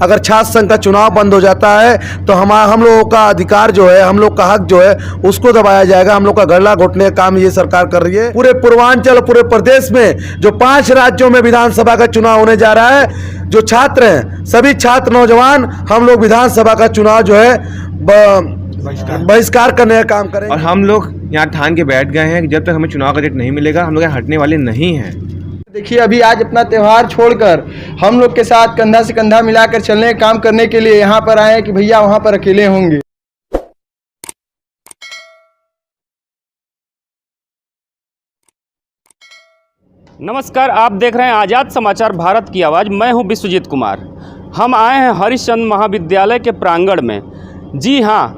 अगर छात्र संघ का चुनाव बंद हो जाता है तो हम लोगों का अधिकार जो है, हम लोग का हक जो है उसको दबाया जाएगा। हम लोग का गला घोटने का काम ये सरकार कर रही है। पूरे पूर्वांचल, पूरे प्रदेश में जो 5 राज्यों में विधानसभा का चुनाव होने जा रहा है, जो छात्र हैं, सभी छात्र नौजवान, हम लोग विधानसभा का चुनाव जो है बहिष्कार करने का काम करेंगे। और हम लोग यहाँ ठान के बैठ गए हैं कि जब तक हमें चुनाव का डेट नहीं मिलेगा हम लोग यहाँ हटने वाले नहीं हैं। देखिए, अभी आज अपना त्यौहार छोड़कर हम लोग के साथ कंधा से कंधा मिलाकर चलने काम करने के लिए यहाँ पर आए हैं कि भैया वहाँ पर अकेले होंगे। नमस्कार, आप देख रहे हैं आज़ाद समाचार भारत की आवाज़। मैं हूं विश्वजीत कुमार। हम आए हैं हरिश्चंद्र महाविद्यालय के प्रांगण में। जी हां,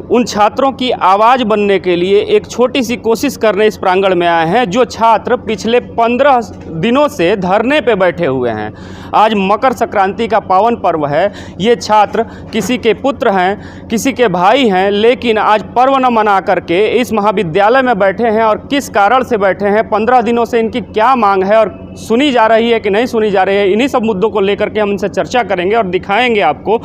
उन छात्रों की आवाज़ बनने के लिए एक छोटी सी कोशिश करने इस प्रांगण में आए हैं जो छात्र पिछले 15 दिनों से धरने पे बैठे हुए हैं। आज मकर संक्रांति का पावन पर्व है। ये छात्र किसी के पुत्र हैं, किसी के भाई हैं, लेकिन आज पर्व न मना करके इस महाविद्यालय में बैठे हैं। और किस कारण से बैठे हैं, 15 दिनों से इनकी क्या मांग है और सुनी जा रही है कि नहीं सुनी जा रही है, इन्हीं सब मुद्दों को लेकर के हम इनसे चर्चा करेंगे और दिखाएंगे आपको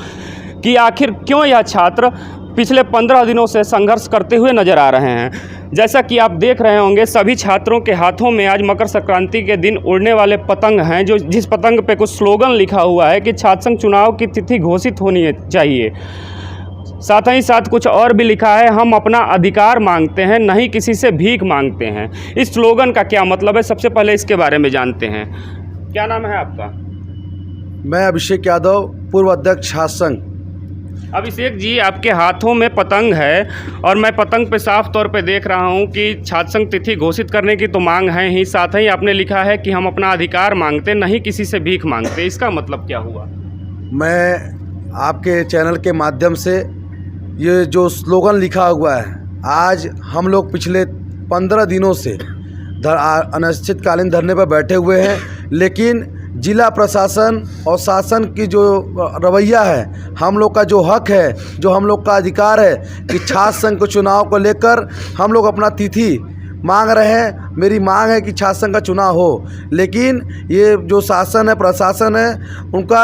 कि आखिर क्यों यह छात्र पिछले 15 दिनों से संघर्ष करते हुए नज़र आ रहे हैं। जैसा कि आप देख रहे होंगे, सभी छात्रों के हाथों में आज मकर संक्रांति के दिन उड़ने वाले पतंग हैं, जिस पतंग पे कुछ स्लोगन लिखा हुआ है कि छात्र संघ चुनाव की तिथि घोषित होनी चाहिए। साथ ही साथ कुछ और भी लिखा है, हम अपना अधिकार मांगते हैं, नहीं किसी से भीख मांगते हैं। इस स्लोगन का क्या मतलब है, सबसे पहले इसके बारे में जानते हैं। क्या नाम है आपका? मैं अभिषेक यादव, पूर्व अध्यक्ष छात्र संघ। अभिषेक जी, आपके हाथों में पतंग है और मैं पतंग पे साफ तौर पे देख रहा हूँ कि छात्र संघ तिथि घोषित करने की तो मांग है ही, साथ ही आपने लिखा है कि हम अपना अधिकार मांगते, नहीं किसी से भीख मांगते। इसका मतलब क्या हुआ? मैं आपके चैनल के माध्यम से ये जो स्लोगन लिखा हुआ है, आज हम लोग पिछले 15 दिनों से अनिश्चितकालीन धरने पर बैठे हुए हैं, लेकिन जिला प्रशासन और शासन की जो रवैया है, हम लोग का जो हक है, जो हम लोग का अधिकार है कि छात्र संघ के चुनाव को लेकर हम लोग अपना तिथि मांग रहे हैं। मेरी मांग है कि छात्र संघ का चुनाव हो, लेकिन ये जो शासन है, प्रशासन है, उनका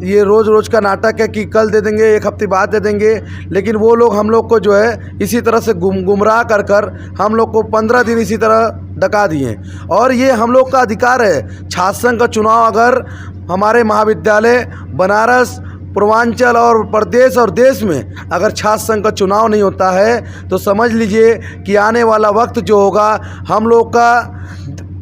ये रोज़ का नाटक है कि कल दे देंगे, एक हफ्ते बाद दे देंगे। लेकिन वो लोग हम लोग को जो है इसी तरह से गुमराह कर हम लोग को 15 दिन इसी तरह डका दिए। और ये हम लोग का अधिकार है। छात्र संघ का चुनाव अगर हमारे महाविद्यालय, बनारस, पूर्वांचल और प्रदेश और देश में अगर छात्र संघ का चुनाव नहीं होता है तो समझ लीजिए कि आने वाला वक्त जो होगा, हम लोग का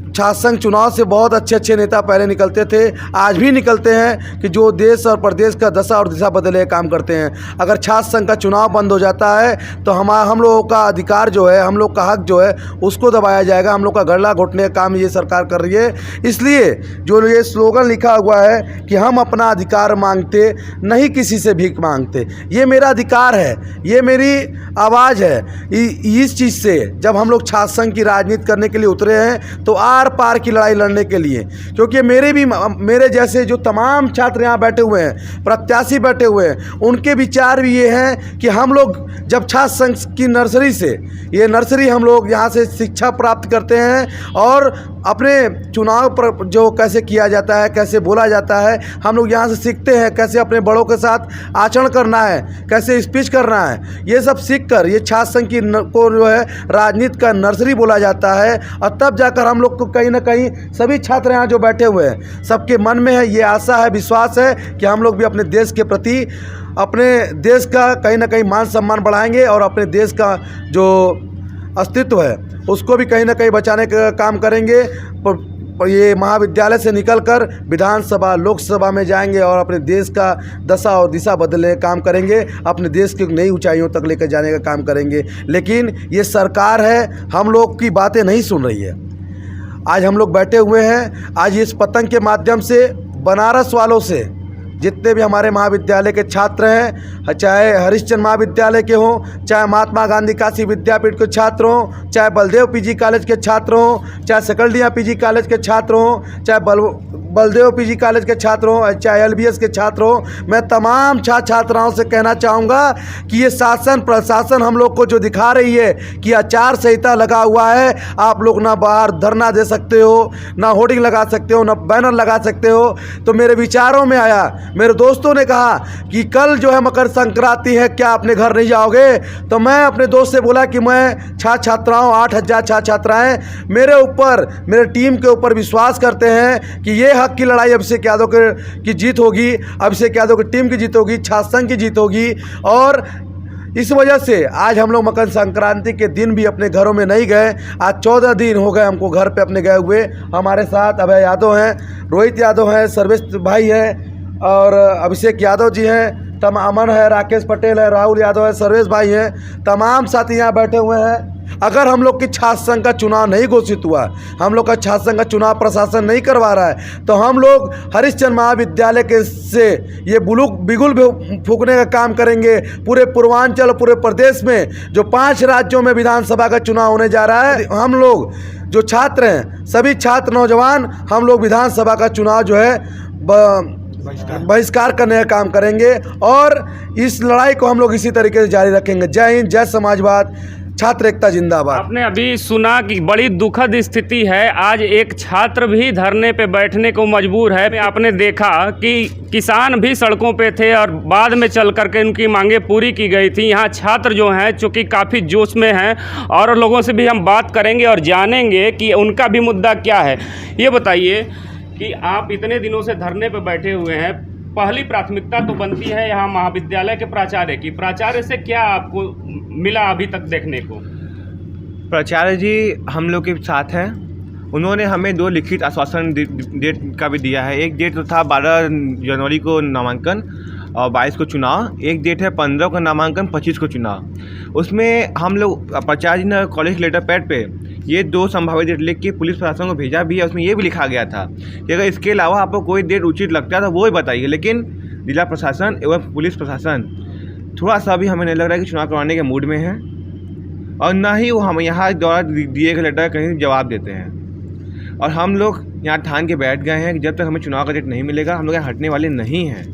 छात्र संघ चुनाव से बहुत अच्छे नेता पहले निकलते थे, आज भी निकलते हैं कि जो देश और प्रदेश का दशा और दिशा बदले काम करते हैं। अगर छात्र संघ का चुनाव बंद हो जाता है तो हम लोगों का अधिकार जो है, हम लोग का हक जो है उसको दबाया जाएगा। हम लोग का गला घोटने का काम ये सरकार कर रही है। इसलिए जो ये स्लोगन लिखा हुआ है कि हम अपना अधिकार मांगते, नहीं किसी से भीख मांगते, ये मेरा अधिकार है, ये मेरी आवाज़ है। इस चीज़ से जब हम लोग छात्र संघ की राजनीति करने के लिए उतरे हैं तो आर पार की लड़ाई लड़ने के लिए, क्योंकि मेरे जैसे जो तमाम छात्र यहाँ बैठे हुए हैं, प्रत्याशी बैठे हुए हैं, उनके विचार भी ये हैं कि हम लोग जब छात्र संघ की नर्सरी से, ये नर्सरी हम लोग यहाँ से शिक्षा प्राप्त करते हैं और अपने चुनाव पर जो कैसे किया जाता है, कैसे बोला जाता है, हम लोग यहाँ से सीखते हैं कैसे अपने बड़ों के साथ आचरण करना है, कैसे स्पीच करना है। ये सब सीख कर ये छात्र संघ की को जो है राजनीति का नर्सरी बोला जाता है। और तब जाकर हम लोग को कहीं ना कहीं सभी छात्र यहाँ जो बैठे हुए हैं, सबके मन में है ये आशा है, विश्वास है कि हम लोग भी अपने देश के प्रति, अपने देश का कहीं ना कहीं मान सम्मान बढ़ाएंगे और अपने देश का जो अस्तित्व है उसको भी कहीं ना कहीं बचाने का काम करेंगे। पर ये महाविद्यालय से निकलकर विधानसभा, लोकसभा में जाएंगे और अपने देश का दशा और दिशा बदलने का काम करेंगे, अपने देश की नई ऊंचाइयों तक लेकर जाने का काम करेंगे। लेकिन ये सरकार है, हम लोग की बातें नहीं सुन रही है। आज हम लोग बैठे हुए हैं, आज इस पतंग के माध्यम से बनारस वालों से जितने भी हमारे महाविद्यालय के छात्र हैं, चाहे हरिश्चंद्र महाविद्यालय के हों, चाहे महात्मा गांधी काशी विद्यापीठ के छात्र हों, चाहे बलदेव पीजी कॉलेज के छात्र हों, चाहे सकलडिया पीजी कॉलेज के छात्र हों, चाहे बलदेव पीजी कॉलेज के छात्र हों चाहे LBS के छात्र हों, मैं तमाम छात्राओं से कहना चाहूँगा कि ये शासन प्रशासन हम लोग को जो दिखा रही है कि आचार संहिता लगा हुआ है, आप लोग ना बाहर धरना दे सकते हो, ना होर्डिंग लगा सकते हो, ना बैनर लगा सकते हो। तो मेरे विचारों में आया, मेरे दोस्तों ने कहा कि कल जो है मकर संक्रांति है, क्या अपने घर नहीं जाओगे? तो मैं अपने दोस्त से बोला कि मैं छात्राओं 8000 छात्राएँ मेरे ऊपर, मेरे टीम के ऊपर विश्वास करते हैं कि ये हक की लड़ाई अभिषेक यादव की जीत होगी, अभिषेक यादव की टीम की जीत होगी, छात्र संघ की जीत होगी। और इस वजह से आज हम लोग मकर संक्रांति के दिन भी अपने घरों में नहीं गए। आज 14 दिन हो गए हमको घर पे अपने गए हुए। हमारे साथ अभय यादव हैं, रोहित यादव हैं, सर्वेश भाई हैं और अभिषेक यादव जी हैं, अमन है, राकेश पटेल है, राहुल यादव है, सर्वेश भाई हैं, तमाम साथी यहाँ बैठे हुए हैं। अगर हम लोग की छात्र संघ का चुनाव नहीं घोषित हुआ, हम लोग का छात्र संघ का चुनाव प्रशासन नहीं करवा रहा है, तो हम लोग हरिश्चंद्र महाविद्यालय के से ये बिगुल फूकने का काम करेंगे। पूरे पूर्वांचल, पूरे प्रदेश में जो 5 राज्यों में विधानसभा का चुनाव होने जा रहा है, हम लोग जो छात्र हैं, सभी छात्र नौजवान, हम लोग विधानसभा का चुनाव जो है बहिष्कार करने का काम करेंगे और इस लड़ाई को हम लोग इसी तरीके से जारी रखेंगे। जय हिंद, जय समाजवाद, छात्र एकता जिंदाबाद। आपने अभी सुना कि बड़ी दुखद स्थिति है, आज एक छात्र भी धरने पे बैठने को मजबूर है। आपने देखा कि किसान भी सड़कों पे थे और बाद में चल करके उनकी मांगे पूरी की गई थी। यहाँ छात्र जो हैं चूँकि काफ़ी जोश में हैं और लोगों से भी हम बात करेंगे और जानेंगे कि उनका भी मुद्दा क्या है। ये बताइए कि आप इतने दिनों से धरने पे बैठे हुए हैं, पहली प्राथमिकता तो बनती है यहाँ महाविद्यालय के प्राचार्य की। प्राचार्य से क्या आपको मिला अभी तक देखने को? प्राचार्य जी हम लोग के साथ हैं। उन्होंने हमें 2 लिखित आश्वासन डेट का भी दिया है। एक डेट तो था 12 जनवरी को नामांकन और 22 को चुनाव, एक डेट है 15 को नामांकन, 25 को चुनाव। उसमें हम लोग प्राचार्य जी ने कॉलेज लेटर पैड पे ये 2 संभावित डेट लिख के पुलिस प्रशासन को भेजा भी है। उसमें ये भी लिखा गया था कि अगर इसके अलावा आपको कोई डेट उचित लगता है तो वो ही बताइए। लेकिन जिला प्रशासन एवं पुलिस प्रशासन थोड़ा सा भी हमें नहीं लग रहा है कि चुनाव करवाने के मूड में है और ना ही वो हम यहाँ द्वारा दिए गए लेटर कहीं जवाब देते हैं। और हम लोग यहाँ ठान के बैठ गए हैं कि जब तक हमें चुनाव का डेट नहीं मिलेगा हम लोग यहाँ हटने वाले नहीं हैं।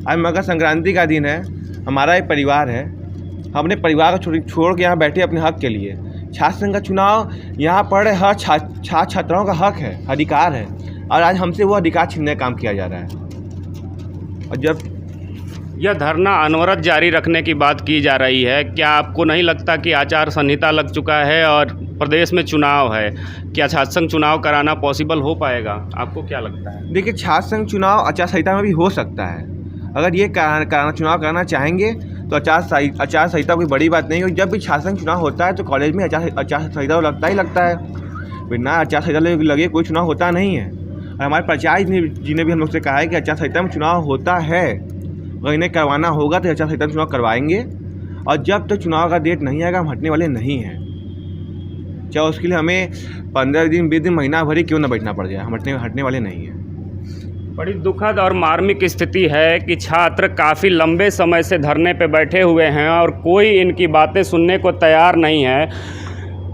आज मकर संक्रांति का दिन है, हमारा एक परिवार है, हम अपने परिवार को छोड़ के यहाँ बैठे अपने हक के लिए। छात्र संघ का चुनाव यहाँ पर हर छात्राओं का हक है, अधिकार है और आज हमसे वो अधिकार छीनने का काम किया जा रहा है। और जब यह धरना अनवरत जारी रखने की बात की जा रही है, क्या आपको नहीं लगता कि आचार संहिता लग चुका है और प्रदेश में चुनाव है, क्या छात्र संघ चुनाव कराना पॉसिबल हो पाएगा? आपको क्या लगता है? देखिए, छात्र संघ चुनाव आचार संहिता में भी हो सकता है। अगर ये चुनाव कराना चाहेंगे तो आचार संहिता कोई बड़ी बात नहीं है। जब भी छात्र संघ चुनाव होता है तो कॉलेज में आचार संहिता लगता ही लगता है, बिना आचार संहिता लगे कोई चुनाव होता नहीं है। और हमारे प्राचार्य जी ने भी हम लोग से कहा है कि आचार संहिता में चुनाव होता है, अगर इन्हें करवाना होगा तो आचार संहिता में चुनाव करवाएंगे और जब तक चुनाव का डेट नहीं आएगा हम हटने वाले नहीं हैं। चाहे उसके लिए हमें 15 दिन, 20 दिन, महीना भर ही क्यों ना बैठना पड़ जाए, हम हटने वाले नहीं हैं। बड़ी दुखद और मार्मिक स्थिति है कि छात्र काफ़ी लंबे समय से धरने पे बैठे हुए हैं और कोई इनकी बातें सुनने को तैयार नहीं है।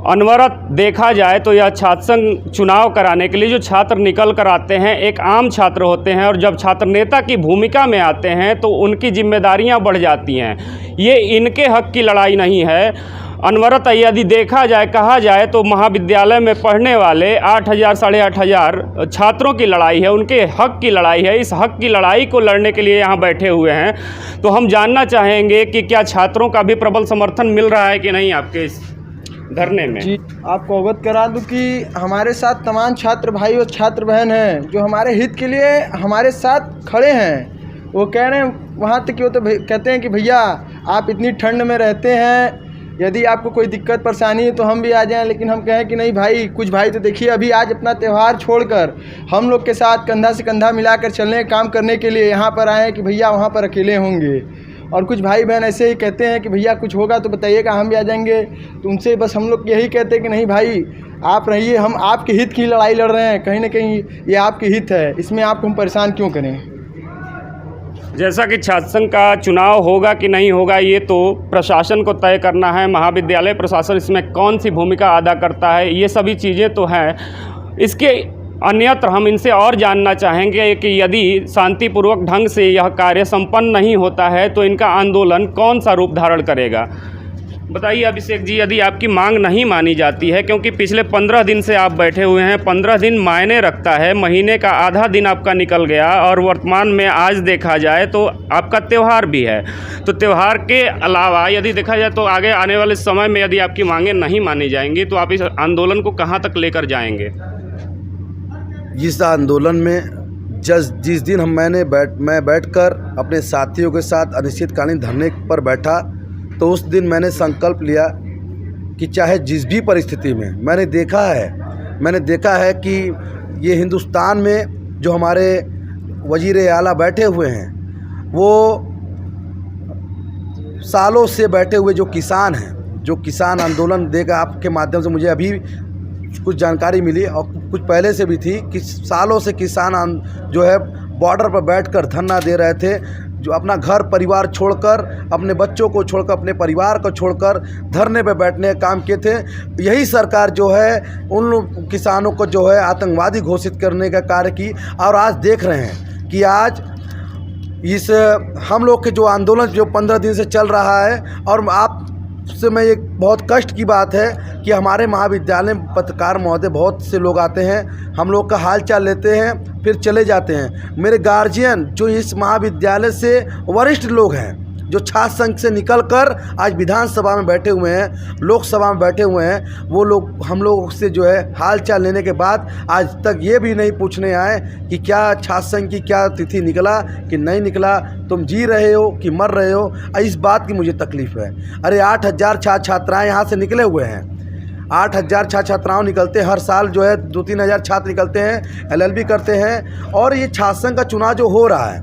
अनवरत देखा जाए तो यह छात्र संघ चुनाव कराने के लिए जो छात्र निकल कर आते हैं एक आम छात्र होते हैं और जब छात्र नेता की भूमिका में आते हैं तो उनकी जिम्मेदारियां बढ़ जाती हैं। ये इनके हक की लड़ाई नहीं है। अनवरत यदि देखा जाए, कहा जाए तो महाविद्यालय में पढ़ने वाले 8000 साढ़े 8000 छात्रों की लड़ाई है, उनके हक की लड़ाई है। इस हक की लड़ाई को लड़ने के लिए यहाँ बैठे हुए हैं। तो हम जानना चाहेंगे कि क्या छात्रों का भी प्रबल समर्थन मिल रहा है कि नहीं आपके इस धरने में? जी, आपको अवगत करा दूं कि हमारे साथ तमाम छात्र भाई और छात्र बहन हैं जो हमारे हित के लिए हमारे साथ खड़े हैं। वो कह रहे हैं, वहाँ तक कि वो तो कहते हैं कि भैया आप इतनी ठंड में रहते हैं, यदि आपको कोई दिक्कत परेशानी है तो हम भी आ जाएं। लेकिन हम कहें कि नहीं भाई, कुछ भाई तो देखिए अभी आज अपना त्यौहार छोड़कर हम लोग के साथ कंधा से कंधा मिलाकर चलने काम करने के लिए यहाँ पर आए हैं कि भैया वहाँ पर अकेले होंगे। और कुछ भाई बहन ऐसे ही कहते हैं कि भैया कुछ होगा तो बताइएगा, हम भी आ जाएंगे। तो उनसे बस हम लोग यही कहते हैं कि नहीं भाई आप रहिए, हम आपके हित की लड़ाई लड़ रहे हैं, कहीं ना कहीं ये आपके हित है, इसमें आपको हम परेशान क्यों करें। जैसा कि छात्र संघ का चुनाव होगा कि नहीं होगा ये तो प्रशासन को तय करना है। महाविद्यालय प्रशासन इसमें कौन सी भूमिका अदा करता है, ये सभी चीज़ें तो हैं। इसके अन्यत्र हम इनसे और जानना चाहेंगे कि यदि शांतिपूर्वक ढंग से यह कार्य संपन्न नहीं होता है तो इनका आंदोलन कौन सा रूप धारण करेगा। बताइए अभिषेक जी, यदि आपकी मांग नहीं मानी जाती है, क्योंकि पिछले 15 दिन से आप बैठे हुए हैं, 15 दिन मायने रखता है, महीने का आधा दिन आपका निकल गया और वर्तमान में आज देखा जाए तो आपका त्यौहार भी है, तो त्यौहार के अलावा यदि देखा जाए तो आगे आने वाले समय में यदि आपकी मांगें नहीं मानी जाएंगी तो आप इस आंदोलन को कहाँ तक लेकर जाएंगे। इस आंदोलन में जिस दिन मैं बैठकर अपने साथियों के साथ अनिश्चितकालीन धरने पर बैठा तो उस दिन मैंने संकल्प लिया कि चाहे जिस भी परिस्थिति में मैंने देखा है कि ये हिंदुस्तान में जो हमारे वजीर आला बैठे हुए हैं वो सालों से बैठे हुए जो किसान आंदोलन देगा, आपके माध्यम से मुझे अभी कुछ जानकारी मिली और कुछ पहले से भी थी कि सालों से किसान जो है बॉर्डर पर बैठकर धरना दे रहे थे, जो अपना घर परिवार छोड़कर, अपने बच्चों को छोड़कर, अपने परिवार को छोड़कर धरने पर बैठने का काम किए थे। यही सरकार जो है उन किसानों को जो है आतंकवादी घोषित करने का कार्य की। और आज देख रहे हैं कि आज इस हम लोग के जो आंदोलन जो 15 दिन से चल रहा है, और आप से मैं एक बहुत कष्ट की बात है कि हमारे महाविद्यालय में पत्रकार महोदय बहुत से लोग आते हैं, हम लोग का हाल चाल लेते हैं, फिर चले जाते हैं। मेरे गार्जियन जो इस महाविद्यालय से वरिष्ठ लोग हैं, जो छात्र संघ से निकलकर आज विधानसभा में बैठे हुए हैं, लोकसभा में बैठे हुए हैं, वो लोग हम लोग से जो है हाल चाल लेने के बाद आज तक ये भी नहीं पूछने आए कि क्या छात्र संघ की क्या तिथि निकला कि नहीं निकला, तुम जी रहे हो कि मर रहे हो। इस बात की मुझे तकलीफ़ है। अरे 8,000 छात्र छात्राएँ यहाँ से निकले हुए हैं, 8,000 छात्र छात्राओं निकलते हैं हर साल, जो है 2-3 हज़ार छात्र निकलते हैं, LLB करते हैं। और ये छात्र संघ का चुनाव जो हो रहा है,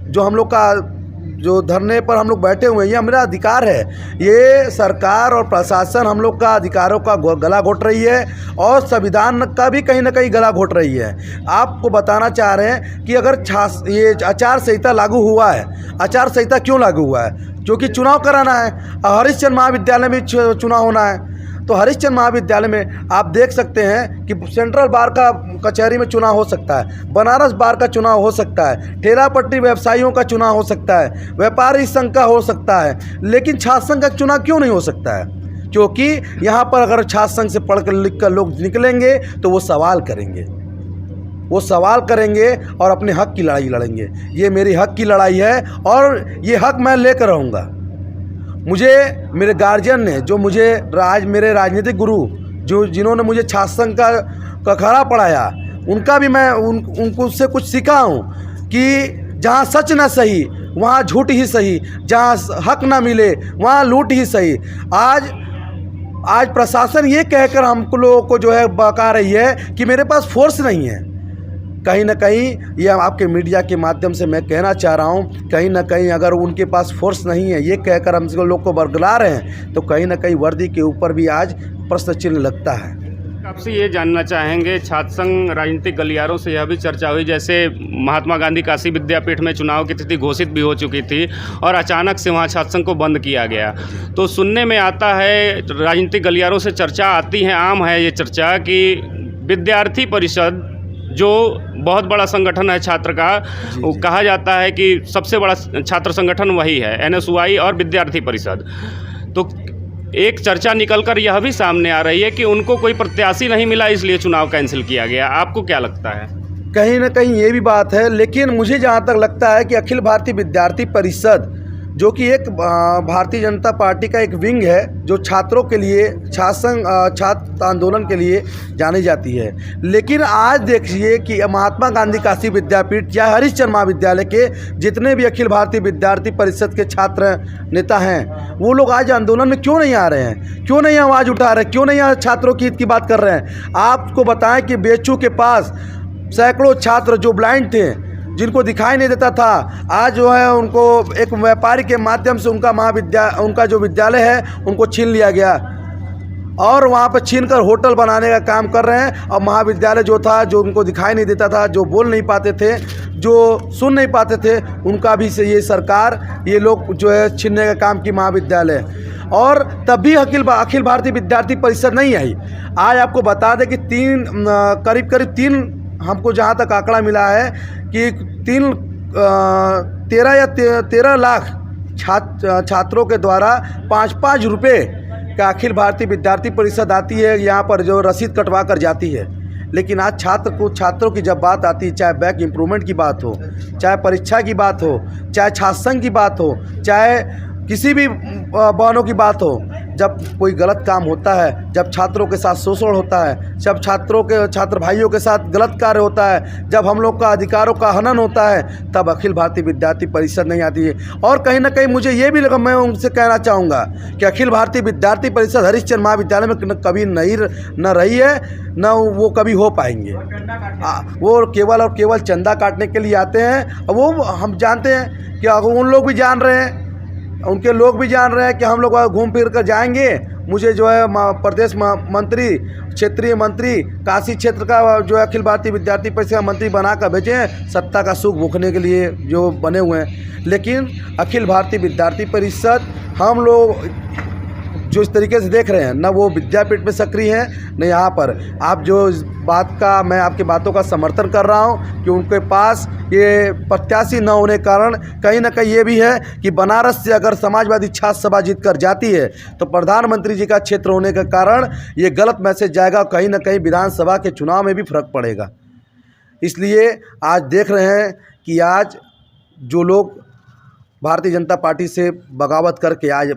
जो हम लोग का जो धरने पर हम लोग बैठे हुए हैं, ये हमारा अधिकार है। ये सरकार और प्रशासन हम लोग का अधिकारों का गला घोट रही है और संविधान का भी कहीं ना कहीं गला घोट रही है। आपको बताना चाह रहे हैं कि अगर ये आचार संहिता लागू हुआ है, आचार संहिता क्यों लागू हुआ है? क्योंकि चुनाव कराना है। हरिश्चंद्र महाविद्यालय में चुनाव होना है, तो हरिश्चंद्र महाविद्यालय में आप देख सकते हैं कि सेंट्रल बार का कचहरी में चुनाव हो सकता है, बनारस बार का चुनाव हो सकता है, ठेला पट्टी व्यवसायियों का चुनाव हो सकता है, व्यापारी संघ का हो सकता है, लेकिन छात्र संघ का चुनाव क्यों नहीं हो सकता है? क्योंकि यहाँ पर अगर छात्र संघ से पढ़ कर लिख कर लोग निकलेंगे तो वो सवाल करेंगे और अपने हक की लड़ाई लड़ेंगे। ये मेरी हक की लड़ाई है और ये हक मैं लेकर रहूँगा। मुझे मेरे गार्जियन ने, जो मुझे मेरे राजनीतिक गुरु जिन्होंने मुझे छात्र संघ का खड़ा पढ़ाया, उनका भी मैं उनको से कुछ सीखा हूँ कि जहाँ सच ना सही वहाँ झूठ ही सही, जहाँ हक ना मिले वहाँ लूट ही सही। आज प्रशासन ये कहकर हम लोगों को जो है बका रही है कि मेरे पास फोर्स नहीं है। कहीं ना कहीं ये आपके मीडिया के माध्यम से मैं कहना चाह रहा हूँ, कहीं ना कहीं अगर उनके पास फोर्स नहीं है, ये कहकर हम लोग को बरगला रहे हैं, तो कहीं ना कहीं वर्दी के ऊपर भी आज प्रश्न चिन्ह लगता है। आपसे ये जानना चाहेंगे, छात्र संघ राजनीतिक गलियारों से यह भी चर्चा हुई, जैसे महात्मा गांधी काशी विद्यापीठ में चुनाव की तिथि घोषित भी हो चुकी थी और अचानक से वहाँ छात्र संघ को बंद किया गया। तो सुनने में आता है, राजनीतिक गलियारों से चर्चा आती है, आम है ये चर्चा कि विद्यार्थी परिषद जो बहुत बड़ा संगठन है छात्र का, वो कहा जाता है कि सबसे बड़ा छात्र संगठन वही है, NSUI और विद्यार्थी परिषद। तो एक चर्चा निकलकर यह भी सामने आ रही है कि उनको कोई प्रत्याशी नहीं मिला, इसलिए चुनाव कैंसिल किया गया। आपको क्या लगता है? कहीं ना कहीं ये भी बात है, लेकिन मुझे जहाँ तक लगता है कि अखिल भारतीय विद्यार्थी परिषद, जो कि एक भारतीय जनता पार्टी का एक विंग है, जो छात्रों के लिए छात्र आंदोलन के लिए जानी जाती है। लेकिन आज देखिए कि महात्मा गांधी काशी विद्यापीठ या हरिश्चंद्र महाविद्यालय के जितने भी अखिल भारतीय विद्यार्थी परिषद के छात्र नेता हैं, वो लोग आज आंदोलन में क्यों नहीं आ रहे हैं, क्यों नहीं आवाज़ उठा रहे, क्यों नहीं छात्रों की हित की बात कर रहे हैं? आपको बताएं कि बेचू के पास सैकड़ों छात्र जो ब्लाइंड थे, जिनको दिखाई नहीं देता था, आज जो है उनको एक व्यापारी के माध्यम से उनका जो विद्यालय है उनको छीन लिया गया और वहाँ पर छीनकर होटल बनाने का काम कर रहे हैं। और महाविद्यालय जो था, जो उनको दिखाई नहीं देता था, जो बोल नहीं पाते थे, जो सुन नहीं पाते थे, उनका भी से ये सरकार, ये लोग जो है छीनने का काम की महाविद्यालय। और तब भी अखिल भारतीय विद्यार्थी परिषद नहीं आई। आज आपको बता दें कि करीब 3 हमको जहाँ तक आंकड़ा मिला है कि 13 लाख छात्रों के द्वारा 5-5 रुपये का अखिल भारतीय विद्यार्थी परिषद आती है यहाँ पर, जो रसीद कटवा कर जाती है। लेकिन आज छात्रों की जब बात आती है, चाहे बैक इम्प्रूवमेंट की बात हो, चाहे परीक्षा की बात हो, चाहे छात्र संघ की बात हो, चाहे किसी भी बहनों की बात हो, जब कोई गलत काम होता है, जब छात्रों के साथ शोषण होता है, जब छात्र भाइयों के साथ गलत कार्य होता है, जब हम लोग का अधिकारों का हनन होता है, तब अखिल भारतीय विद्यार्थी परिषद नहीं आती है। और कहीं ना कहीं मुझे ये भी लगा, मैं उनसे कहना चाहूँगा कि अखिल भारतीय विद्यार्थी परिषद हरिश्चंद्र महाविद्यालय में कभी न रही है, न वो कभी हो पाएंगे। वो केवल और केवल चंदा काटने के लिए आते हैं। वो हम जानते हैं कि उन लोग भी जान रहे हैं, उनके लोग भी जान रहे हैं कि हम लोग घूम फिर कर जाएंगे, मुझे जो है प्रदेश मंत्री, क्षेत्रीय मंत्री, काशी क्षेत्र का जो है अखिल भारतीय विद्यार्थी परिषद मंत्री बना कर भेजें, सत्ता का सुख भूखने के लिए जो बने हुए हैं। लेकिन अखिल भारतीय विद्यार्थी परिषद हम लोग जो इस तरीके से देख रहे हैं, न वो विद्यापीठ में सक्रिय हैं, न यहाँ पर। आप जो इस बात का, मैं आपकी बातों का समर्थन कर रहा हूँ कि उनके पास ये प्रत्याशी न होने के कारण कहीं ना कहीं ये भी है कि बनारस से अगर समाजवादी छात्र सभा जीत कर जाती है तो प्रधानमंत्री जी का क्षेत्र होने के कारण ये गलत मैसेज जाएगा, कहीं ना कहीं विधानसभा के चुनाव में भी फर्क पड़ेगा। इसलिए आज देख रहे हैं कि आज जो लोग भारतीय जनता पार्टी से बगावत करके आज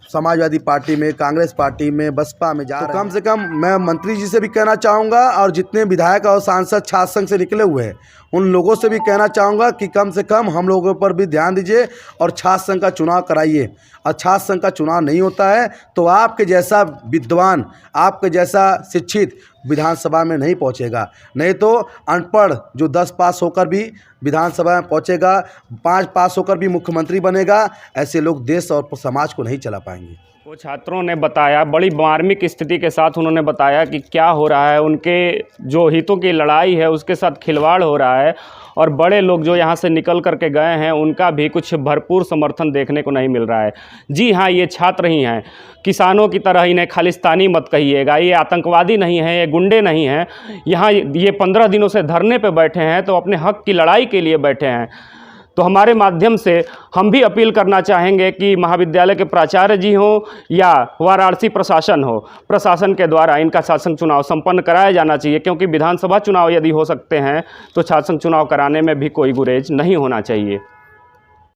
समाजवादी पार्टी में, कांग्रेस पार्टी में, बसपा में जा रहे हैं, कम से कम मैं मंत्री जी से भी कहना चाहूँगा और जितने विधायक और सांसद छात्र संघ से निकले हुए हैं उन लोगों से भी कहना चाहूँगा कि कम से कम हम लोगों पर भी ध्यान दीजिए और छात्र संघ का चुनाव कराइए। और छात्र संघ का चुनाव नहीं होता है तो आपके जैसा विद्वान, आपके जैसा शिक्षित विधानसभा में नहीं पहुंचेगा, नहीं तो अनपढ़ जो 10 पास होकर भी विधानसभा में पहुंचेगा, 5 पास होकर भी मुख्यमंत्री बनेगा, ऐसे लोग देश और समाज को नहीं चला पाएंगे। वो छात्रों ने बताया, बड़ी मार्मिक स्थिति के साथ उन्होंने बताया कि क्या हो रहा है, उनके जो हितों की लड़ाई है उसके साथ खिलवाड़ हो रहा है और बड़े लोग जो यहाँ से निकल करके गए हैं उनका भी कुछ भरपूर समर्थन देखने को नहीं मिल रहा है। जी हाँ, ये छात्र ही हैं, किसानों की तरह इन्हें खालिस्तानी मत कहिएगा, ये आतंकवादी नहीं हैं, ये गुंडे नहीं हैं। यहाँ ये 15 दिनों से धरने पे बैठे हैं तो अपने हक की लड़ाई के लिए बैठे हैं। तो हमारे माध्यम से हम भी अपील करना चाहेंगे कि महाविद्यालय के प्राचार्य जी हों या वाराणसी प्रशासन हो, प्रशासन के द्वारा इनका छात्र संघ चुनाव संपन्न कराया जाना चाहिए, क्योंकि विधानसभा चुनाव यदि हो सकते हैं तो छात्र संघ चुनाव कराने में भी कोई गुरेज नहीं होना चाहिए।